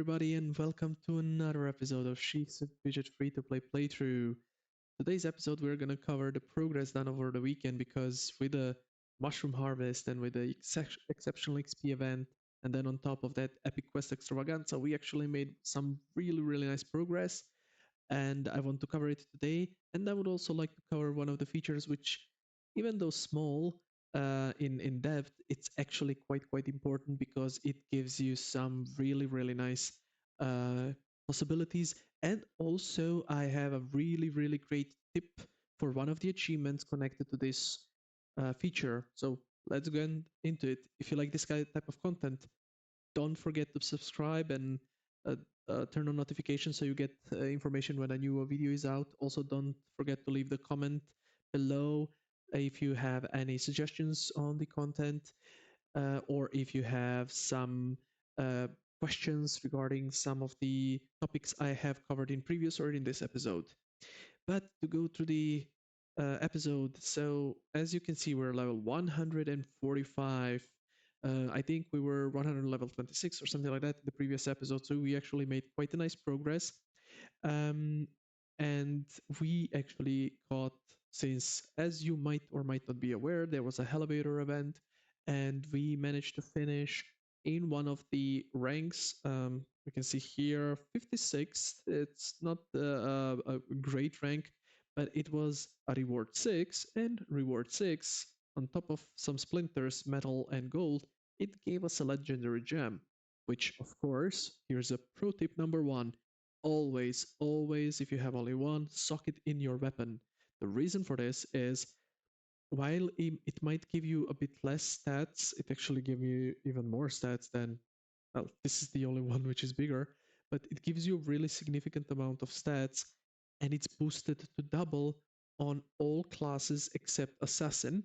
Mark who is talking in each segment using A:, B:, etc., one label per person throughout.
A: everybody, and welcome to another episode of shakesfidget free-to-play playthrough. Today's episode, we're going to cover the progress done over the weekend because with the mushroom harvest and with the exceptional XP event, and then on top of that epic quest extravaganza, we actually made some really nice progress. And I want to cover it today. And I would also like to cover one of the features which, even though small in depth, it's actually quite important because it gives you some really nice uh, possibilities. And also, I have a really great tip for one of the achievements connected to this feature. So let's go into it. If you like this type of content, don't forget to subscribe and uh, turn on notifications so you get information when a new video is out. Also, don't forget to leave the comment below if you have any suggestions on the content or if you have some uh, questions regarding some of the topics I have covered in previous or in this episode. But to go through the episode, so as you can see, we're level 145. I think we were 100 level 26 or something like that in the previous episode, so we actually made quite a nice progress. Um, and we actually got, since as you might or might not be aware, there was a elevator event, and we managed to finish in one of the ranks. You can see here 56. It's not a great rank, but it was a reward 6, and reward 6 on top of some splinters, metal, and gold. It gave us a legendary gem, which, of course, here's a pro tip number one: always, if you have only one, sock it in your weapon. The reason for this is while it might give you a bit less stats, it actually gives you even more stats than, well, this is the only one which is bigger, but it gives you a really significant amount of stats, and it's boosted to double on all classes except Assassin,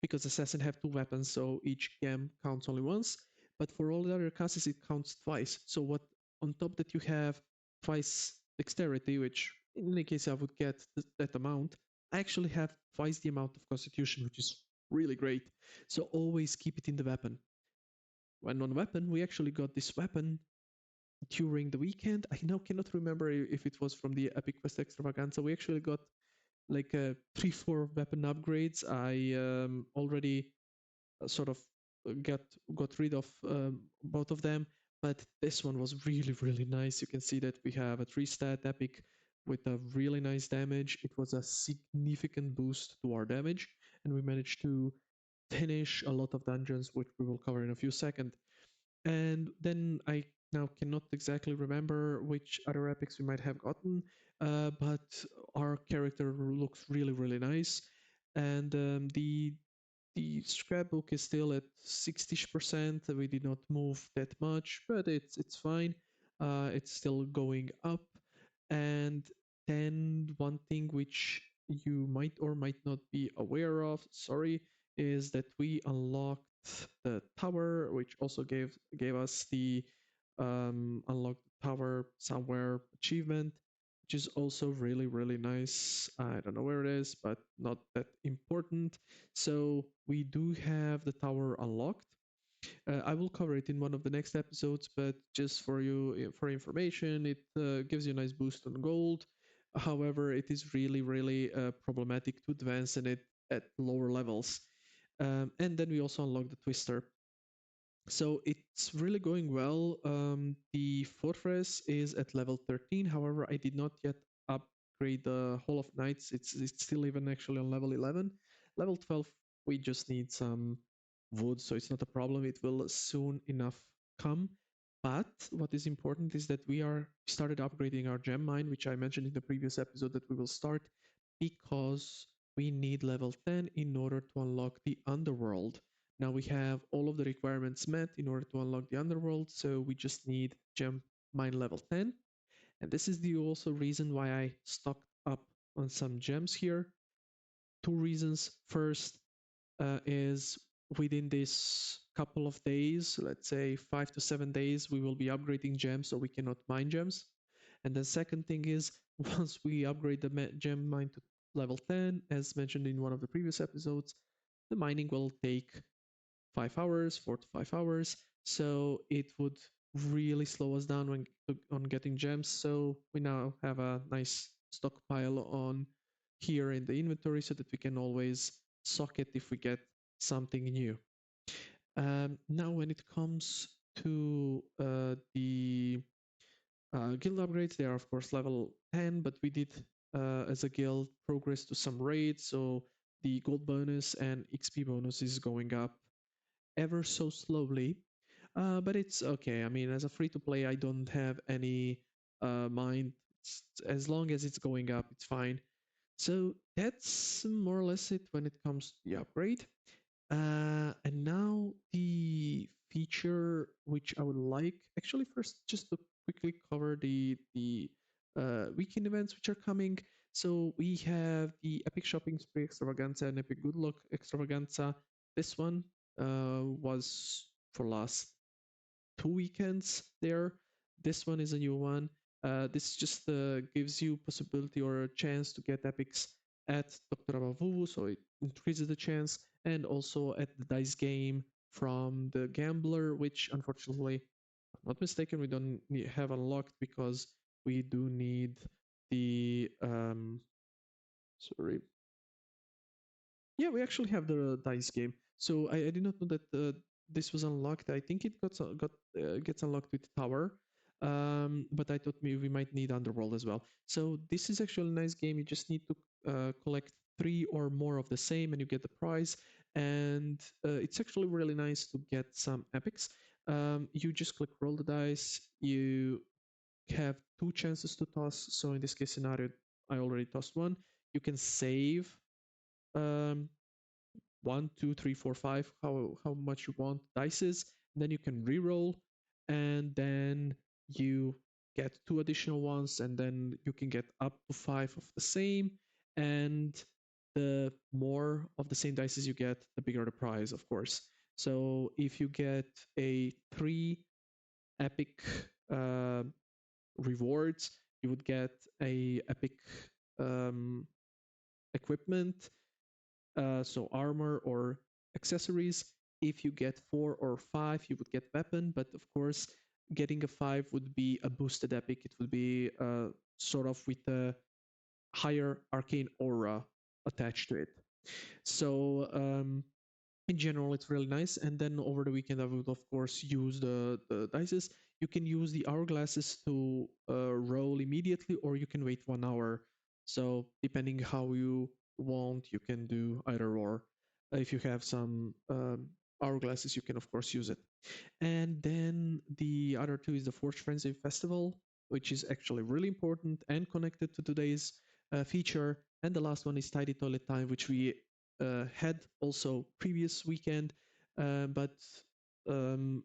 A: because Assassin have two weapons, so each gem counts only once, but for all the other classes it counts twice. So what, on top that you have twice dexterity, which in any case I would get that amount, I actually have twice the amount of constitution, which is really great. So always keep it in the weapon. When on weapon, we actually got this weapon during the weekend. I now cannot remember if it was from the Epic Quest Extravaganza. We actually got like 3-4 weapon upgrades. I already sort of got rid of both of them, but this one was really nice. You can see that we have a 3-stat epic with a really nice damage. It was a significant boost to our damage, and we managed to finish a lot of dungeons, which we will cover in a few seconds. And then I now cannot exactly remember which other epics we might have gotten, but our character looks really nice, and the scrapbook is still at 60%. We did not move that much, but it's fine. It's still going up. And then one thing which you might or might not be aware of, sorry, is that we unlocked the tower, which also gave us the unlock the tower somewhere achievement, which is also really nice. I don't know where it is, but not that important. So we do have the tower unlocked. I will cover it in one of the next episodes, but just for you, for information, it gives you a nice boost on gold. However, it is really problematic to advance in it at lower levels. And then we also unlock the twister. So it's really going well. The fortress is at level 13. However, I did not yet upgrade the Hall of Knights. It's still even actually on level 11. Level 12, we just need some wood, so it's not a problem. It will soon enough come. But what is important is that we started upgrading our gem mine, which I mentioned in the previous episode that we will start, because we need level 10 in order to unlock the underworld. Now we have all of the requirements met in order to unlock the underworld, so we just need gem mine level 10. And this is the also reason why I stocked up on some gems here. Two reasons. First is within this couple of days, let's say 5 to 7 days, we will be upgrading gems so we cannot mine gems. And the second thing is, once we upgrade the gem mine to level 10, as mentioned in one of the previous episodes, the mining will take 5 hours, 4 to 5 hours. So it would really slow us down when on getting gems. So we now have a nice stockpile on here in the inventory so that we can always sock it if we get something new. Now, when it comes to the guild upgrades, they are of course level 10, but we did as a guild progress to some raids, so the gold bonus and XP bonus is going up ever so slowly. But it's okay. I mean, as a free to play, I don't have any mind. As long as it's going up, it's fine. So that's more or less it when it comes to the upgrade. And now the feature which I would like, actually first just to quickly cover the weekend events which are coming. So we have the Epic Shopping Spree Extravaganza and Epic Good Luck Extravaganza. This one was for last 2 weekends there. This one is a new one. This just gives you possibility or a chance to get epics at Dr. Abavu, so it increases the chance, and also at the dice game from the gambler, which unfortunately, if I'm not mistaken, we don't have unlocked because we do need the sorry, yeah, we actually have the dice game. So I did not know that this was unlocked. I think it gets unlocked with Tower, but I thought maybe we might need Underworld as well. So this is actually a nice game. You just need to collect 3 or more of the same, and you get the prize. And it's actually really nice to get some epics. You just click roll the dice. You have 2 chances to toss. So in this case scenario, I already tossed one. You can save. Um, 1, 2, 3, 4, 5, how much you want dices. Then you can re-roll, and then you get 2 additional ones, and then you can get up to 5 of the same. And the more of the same dices you get, the bigger the prize, of course. So if you get a 3 epic uh, rewards, you would get a epic um, equipment, so armor or accessories. If you get 4 or 5, you would get weapon, but of course, getting a 5 would be a boosted epic. It would be sort of with a higher arcane aura attached to it. So in general, it's really nice. And then over the weekend, I would of course use the dices. You can use the hourglasses to roll immediately, or you can wait 1 hour. So depending how you want, you can do either or. If you have some hourglasses, you can of course use it. And then the other two is the Forge Frenzy Festival, which is actually really important and connected to today's feature. And the last one is Tidy Toilet Time, which we had also previous weekend, but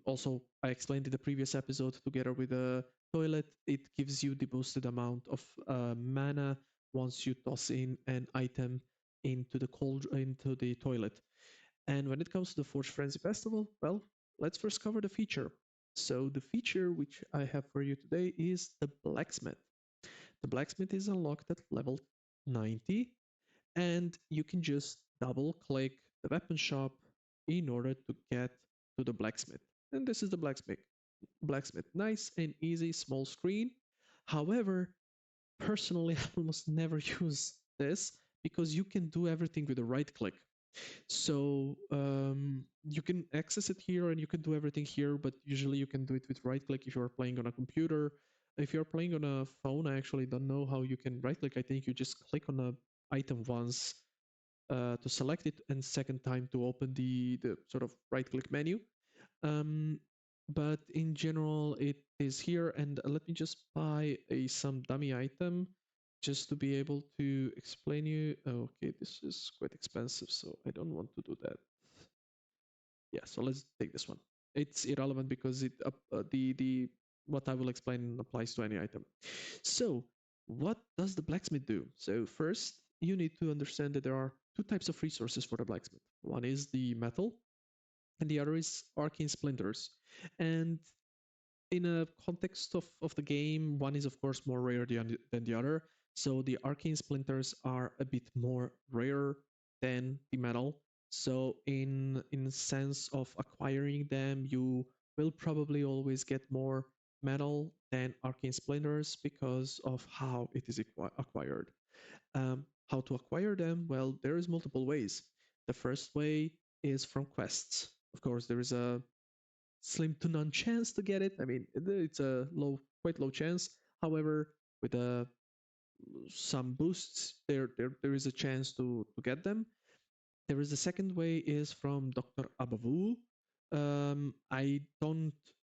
A: also I explained in the previous episode together with the toilet, it gives you the boosted amount of mana once you toss in an item into the toilet. And when it comes to the Forge Frenzy Festival, well, let's first cover the feature. So the feature which I have for you today is the Blacksmith. The Blacksmith is unlocked at level 90, and you can just double click the weapon shop in order to get to the Blacksmith. And this is the Blacksmith. Blacksmith, nice and easy, small screen. However, personally, I almost never use this because you can do everything with a right click. So you can access it here and you can do everything here, but usually you can do it with right click if you're playing on a computer. If you're playing on a phone, I actually don't know how you can right click. I think you just click on a item once to select it, and second time to open the sort of right click menu. Um, but in general, it is here. And let me just buy some dummy item just to be able to explain you. Okay, this is quite expensive, so I don't want to do that. Yeah, so let's take this one. It's irrelevant because the what I will explain applies to any item. So what does the blacksmith do? So first, you need to understand that there are 2 types of resources for the blacksmith. One is the metal, and the other is arcane splinters. And in a context of the game, one is of course more rare than the other. So the arcane splinters are a bit more rare than the metal. So in sense of acquiring them, you will probably always get more metal than arcane splinters because of how it is acquired. How to acquire them? Well, there is multiple ways. The first way is from quests. Of course, there is a slim to none chance to get it. I mean, it's a quite low chance. However, with some boosts, there is a chance to get them. There is the second way is from Dr. Abavu. I don't,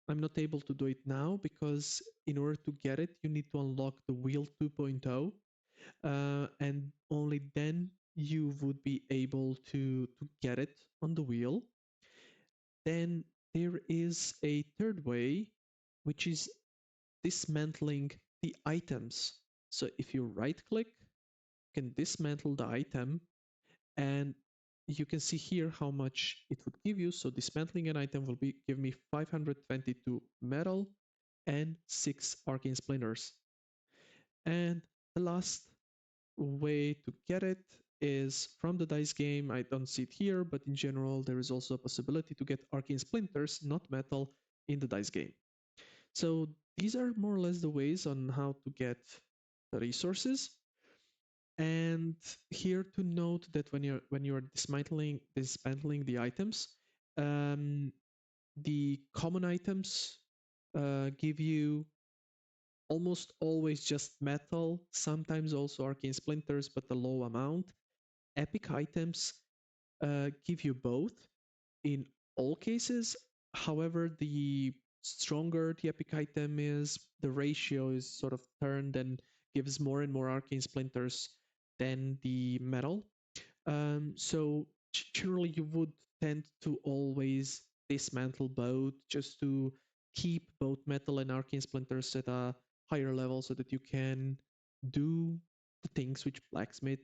A: I'm not able to do it now because in order to get it, you need to unlock the wheel 2.0, and only then you would be able to get it on the wheel. Then there is a third way, which is dismantling the items. So if you right click, you can dismantle the item, and you can see here how much it would give you. So dismantling an item will give me 522 metal and 6 arcane splinters. And the last way to get it is from the dice game. I don't see it here, but in general, there is also a possibility to get arcane splinters, not metal, in the dice game. So these are more or less the ways on how to get the resources. And here to note that when you're dismantling the items, the common items give you almost always just metal, sometimes also arcane splinters, but a low amount. Epic items give you both in all cases. However, the stronger the epic item is, the ratio is sort of turned and gives more and more arcane splinters than the metal. So generally, you would tend to always dismantle both just to keep both metal and arcane splinters at a higher level so that you can do the things which Blacksmith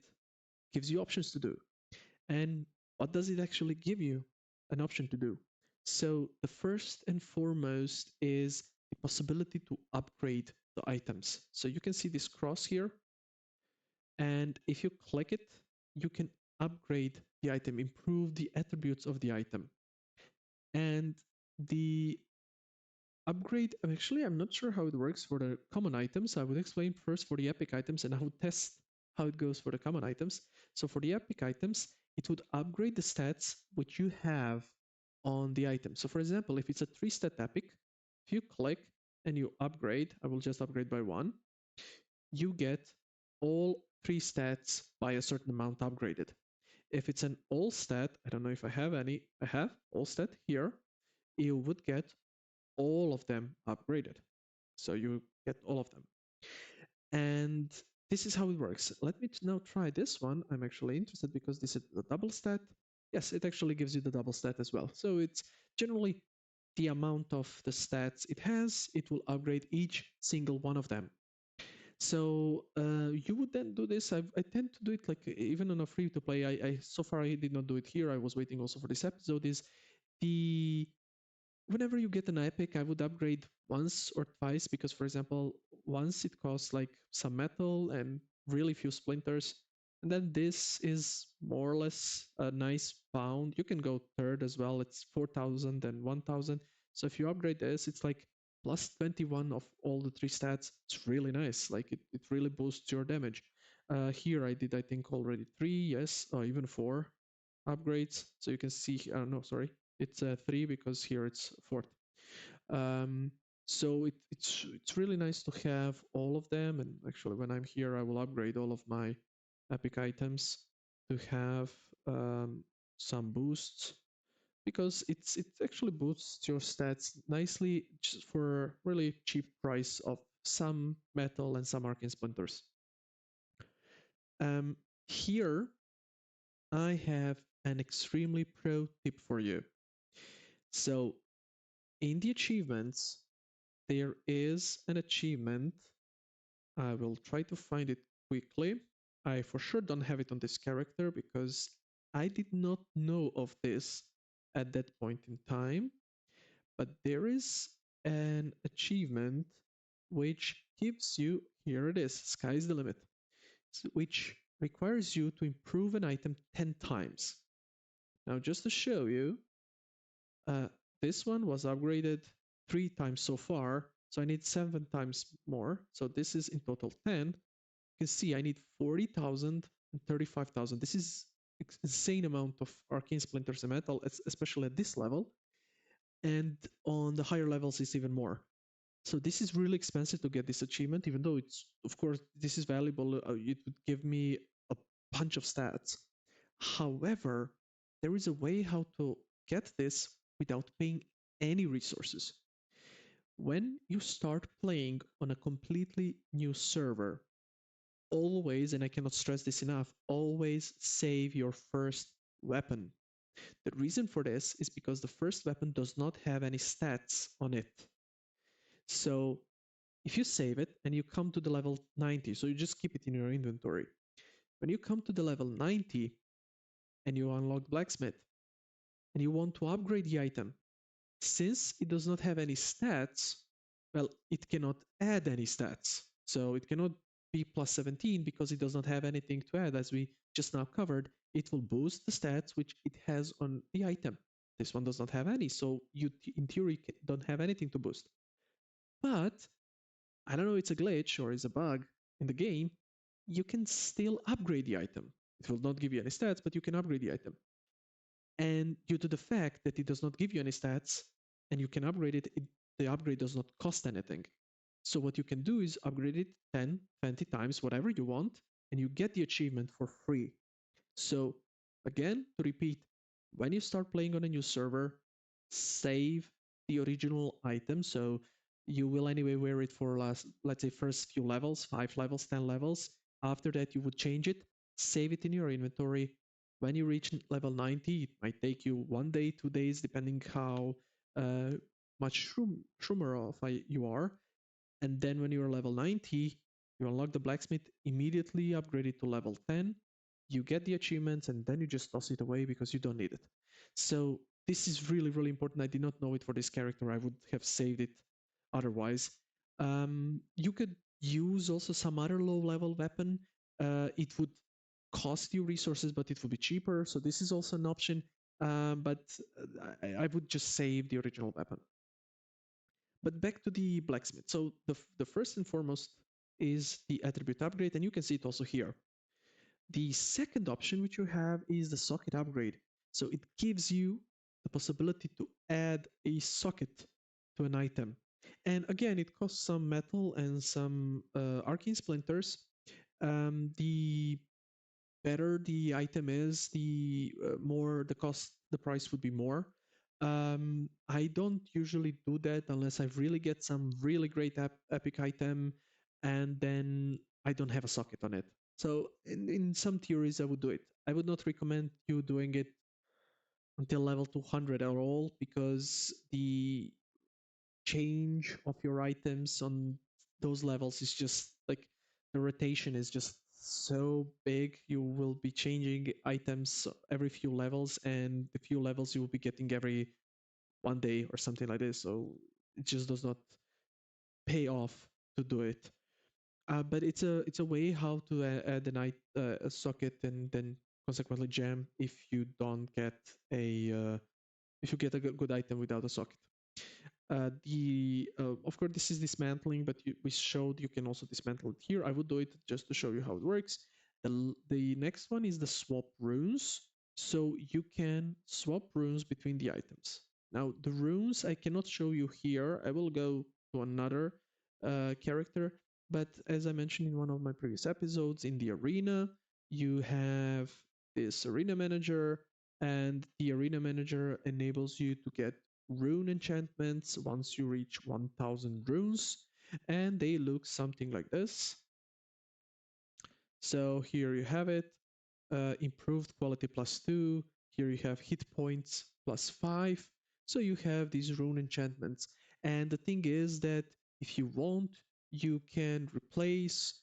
A: gives you options to do. And what does it actually give you an option to do? So the first and foremost is the possibility to upgrade the items. So you can see this cross here, and if you click it, you can upgrade the item, improve the attributes of the item. And the upgrade, actually, I'm not sure how it works for the common items. I would explain first for the epic items, and I would test how it goes for the common items. So for the epic items, it would upgrade the stats which you have on the item. So for example, if it's a 3-stat epic, if you click and you upgrade, I will just upgrade by 1, you get all 3 stats by a certain amount upgraded. If it's an all stat, I don't know if I have any, I have all stat here, you would get all of them upgraded. So you get all of them. And this is how it works. Let me now try this one. I'm actually interested because this is the double stat. Yes, it actually gives you the double stat as well. So it's generally the amount of the stats it has, it will upgrade each single one of them. So you would then do this. I tend to do it like even on a free to play. I so far I did not do it here. I was waiting also for this episode. Is the whenever you get an epic, I would upgrade once or twice because, for example, once it costs like some metal and really few splinters, and then this is more or less a nice pound. You can go third as well. It's 4,000 and 1,000. So if you upgrade this, it's like plus 21 of all the 3 stats. It's really nice. Like it really boosts your damage. Here I did, I think, already 3, yes, or even 4 upgrades. So you can see, no, sorry, it's 3 because here it's 4th. So it's really nice to have all of them. And actually, when I'm here, I will upgrade all of my epic items to have some boosts because it actually boosts your stats nicely just for really cheap price of some metal and some arcane splinters. Here I have an extremely pro tip for you. So in the achievements, there is an achievement. I will try to find it quickly. I for sure don't have it on this character because I did not know of this at that point in time. But there is an achievement which gives you, here it is, sky's the limit, which requires you to improve an item 10 times. Now, just to show you, this one was upgraded 3 times so far, so I need 7 times more. So this is in total 10. You can see I need 40,000 and 35,000. This is insane amount of arcane splinters and metal, especially at this level. And on the higher levels, it's even more. So this is really expensive to get this achievement, even though it's, of course, this is valuable. It would give me a bunch of stats. However, there is a way how to get this without paying any resources. When you start playing on a completely new server, always, and I cannot stress this enough, always save your first weapon. The reason for this is because the first weapon does not have any stats on it. So if you save it and you come to the level 90, so you just keep it in your inventory. When you come to the level 90 and you unlock Blacksmith and you want to upgrade the item, since it does not have any stats, well, it cannot add any stats. So it cannot be plus 17 because it does not have anything to add, as we just now covered. It will boost the stats which it has on the item. This one does not have any, so you in theory don't have anything to boost. But I don't know, it's a glitch or it's a bug in the game. You can still upgrade the item. It will not give you any stats, but you can upgrade the item. And due to the fact that it does not give you any stats and you can upgrade it, the upgrade does not cost anything. So what you can do is upgrade it 10, 20 times, whatever you want, and you get the achievement for free. So again, to repeat, when you start playing on a new server, save the original item. So you will anyway wear it for let's say first few levels, 5 levels, 10 levels. After that, you would change it, save it in your inventory. When you reach level 90, it might take you 1 day, 2 days, depending how much shroomer off you are. And then when you're level 90, you unlock the blacksmith, immediately upgrade it to level 10. You get the achievements and then you just toss it away because you don't need it. So this is really, really important. I did not know it for this character. I would have saved it otherwise. You could use also some other low level weapon. It would cost you resources, but it would be cheaper. So this is also an option. But I would just save the original weapon. But back to the blacksmith. So the first and foremost is the attribute upgrade, and you can see it also here. The second option which you have is the socket upgrade. So it gives you the possibility to add a socket to an item. And again, it costs some metal and some arcane splinters. The better the item is, the more the price would be more. I don't usually do that unless I really get some really great epic item and then I don't have a socket on it. So in some theories, I would do it. I would not recommend you doing it until level 200 at all because the change of your items on those levels is just like the rotation is just so big. You will be changing items every few levels, and the few levels you will be getting every 1 day or something like this. So it just does not pay off to do it. But it's a way how to add a socket and then consequently jam if you don't get a if you get a good item without a socket. The of course this is dismantling, but we showed you can also dismantle it here. I would do it just to show you how it works. The next one is the swap runes. So you can swap runes between the items. Now the runes I cannot show you here. I will go to another character, but as I mentioned in one of my previous episodes, in the arena you have this arena manager, and the arena manager enables you to get rune enchantments once you reach 1000 runes, and they look something like this. So here you have it, improved quality +2. Here you have hit points +5. So you have these rune enchantments. And the thing is that if you want, you can replace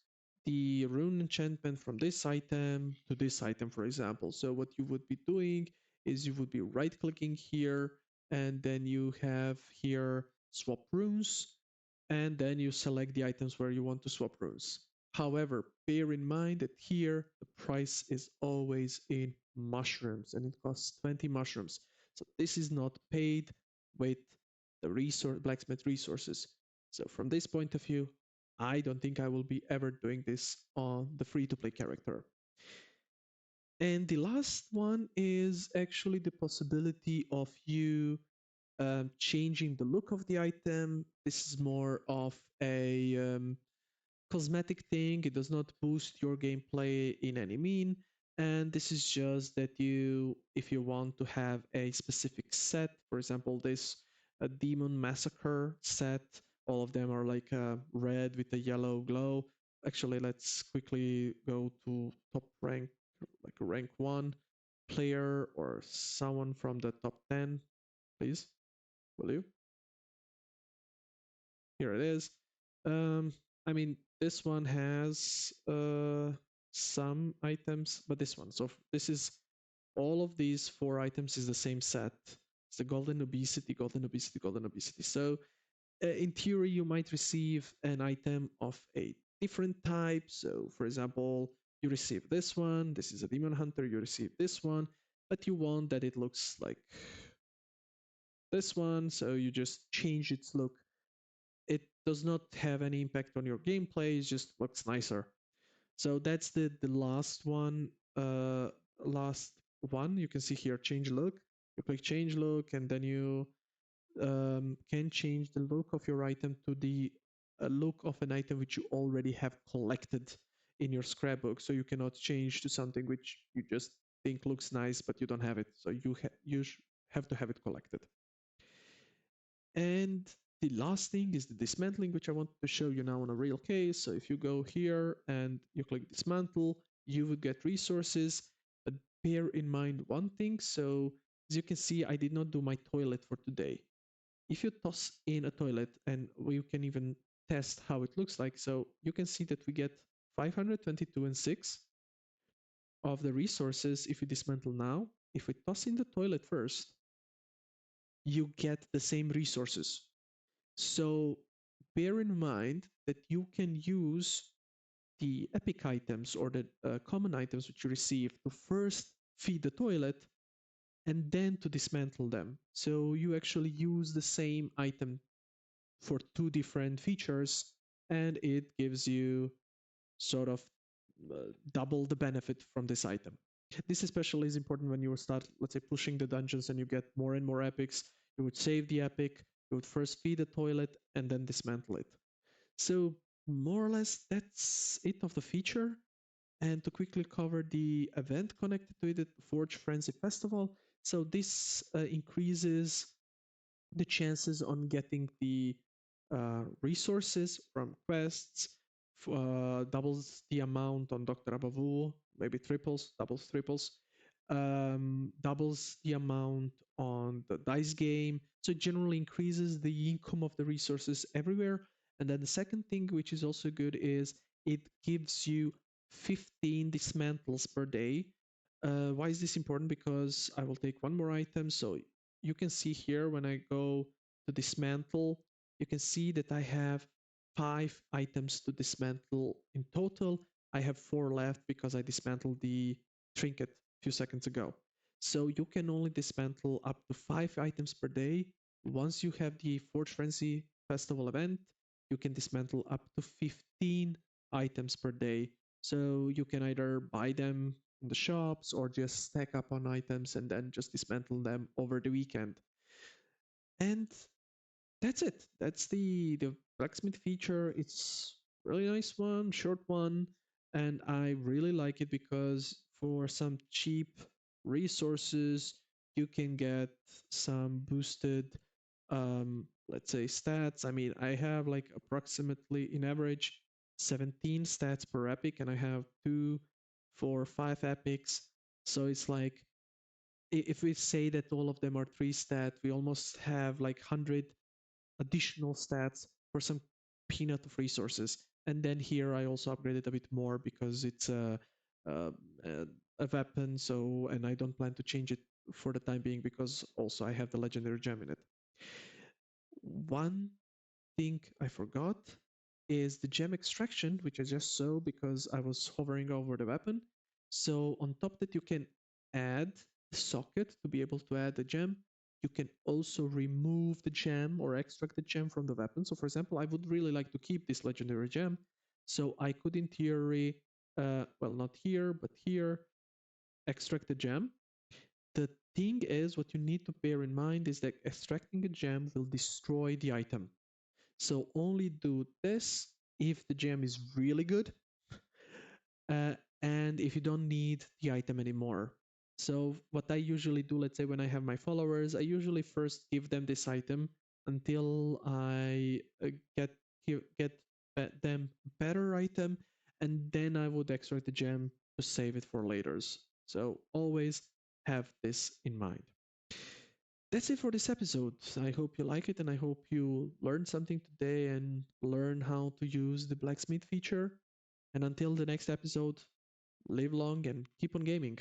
A: the rune enchantment from this item to this item, for example. So what you would be doing is you would be right clicking here, and then you have here swap runes, and then you select the items where you want to swap runes. However, bear in mind that here the price is always in mushrooms and it costs 20 mushrooms. So this is not paid. with the resource blacksmith resources. So from this point of view, I don't think I will be ever doing this on the free-to-play character. And the last one is actually the possibility of you changing the look of the item. This is more of a cosmetic thing. It does not boost your gameplay in any mean. And this is just that you, if you want to have a specific set, for example, this Demon Massacre set, all of them are like red with a yellow glow. Actually, let's quickly go to top rank, like rank 1 player or someone from the top 10, please. Will you? Here it is. Um, I mean, this one has some items, but this one. So this is all of these 4 items is the same set. It's the golden obesity, golden obesity, golden obesity. So in theory, you might receive an item of a different type. So for example, you receive this one. This is a demon hunter. You receive this one, but you want that it looks like this one. So you just change its look. It does not have any impact on your gameplay. It just looks nicer. So that's the last one. Last one. You can see here change look. You click change look, and then you can change the look of your item to the look of an item which you already have collected in your scrapbook. So you cannot change to something which you just think looks nice, but you don't have it. So you have to have it collected. And the last thing is the dismantling, which I want to show you now on a real case. So if you go here and you click dismantle, you will get resources. But bear in mind one thing. So as you can see, I did not do my toilet for today. If you toss in a toilet, and we can even test how it looks like. So you can see that we get 522 and 6 of the resources if we dismantle now. If we toss in the toilet first, you get the same resources. So bear in mind that you can use the epic items or the common items which you receive to first feed the toilet and then to dismantle them. So you actually use the same item for 2 different features, and it gives you sort of double the benefit from this item. This especially is important when you start, let's say, pushing the dungeons and you get more and more epics. You would save the epic, you would first feed the toilet, and then dismantle it. So more or less that's it of the feature. And to quickly cover the event connected to it, the Forge Frenzy Festival. So this increases the chances on getting the resources from quests, doubles the amount on Dr. Abavu, maybe triples, doubles, triples, doubles the amount on the dice game. So it generally increases the income of the resources everywhere. And then the second thing, which is also good, is it gives you 15 dismantles per day. Why is this important? Because I will take one more item. So you can see here when I go to dismantle, you can see that I have 5 items to dismantle in total. I have 4 left because I dismantled the trinket a few seconds ago. So you can only dismantle up to 5 items per day. Once you have the Forge Frenzy Festival event, you can dismantle up to 15 items per day. So you can either buy them in the shops or just stack up on items and then just dismantle them over the weekend. And that's it. That's the blacksmith feature. It's really nice one, short one, and I really like it because for some cheap resources you can get some boosted let's say stats. I mean, I have like approximately in average 17 stats per epic, and I have 2, 4, 5 epics. So it's like if we say that all of them are 3 stat, we almost have like 100 additional stats for some peanut of resources. And then here I also upgraded a bit more because it's a, a weapon. So, and I don't plan to change it for the time being because also I have the legendary gem in it. One thing I forgot is the gem extraction, which I just saw because I was hovering over the weapon. So on top that you can add the socket to be able to add the gem, You can also remove the gem or extract the gem from the weapon. So for example, I would really like to keep this legendary gem. So I could in theory, well, not here, but here, extract the gem. The thing is, what you need to bear in mind is that extracting a gem will destroy the item. So only do this if the gem is really good, uh, and if you don't need the item anymore. So what I usually do, let's say when I have my followers, I usually first give them this item until I get them better item, and then I would extract the gem to save it for later's. So always have this in mind. That's it for this episode. I hope you like it, and I hope you learned something today and learn how to use the blacksmith feature. And until the next episode, live long and keep on gaming.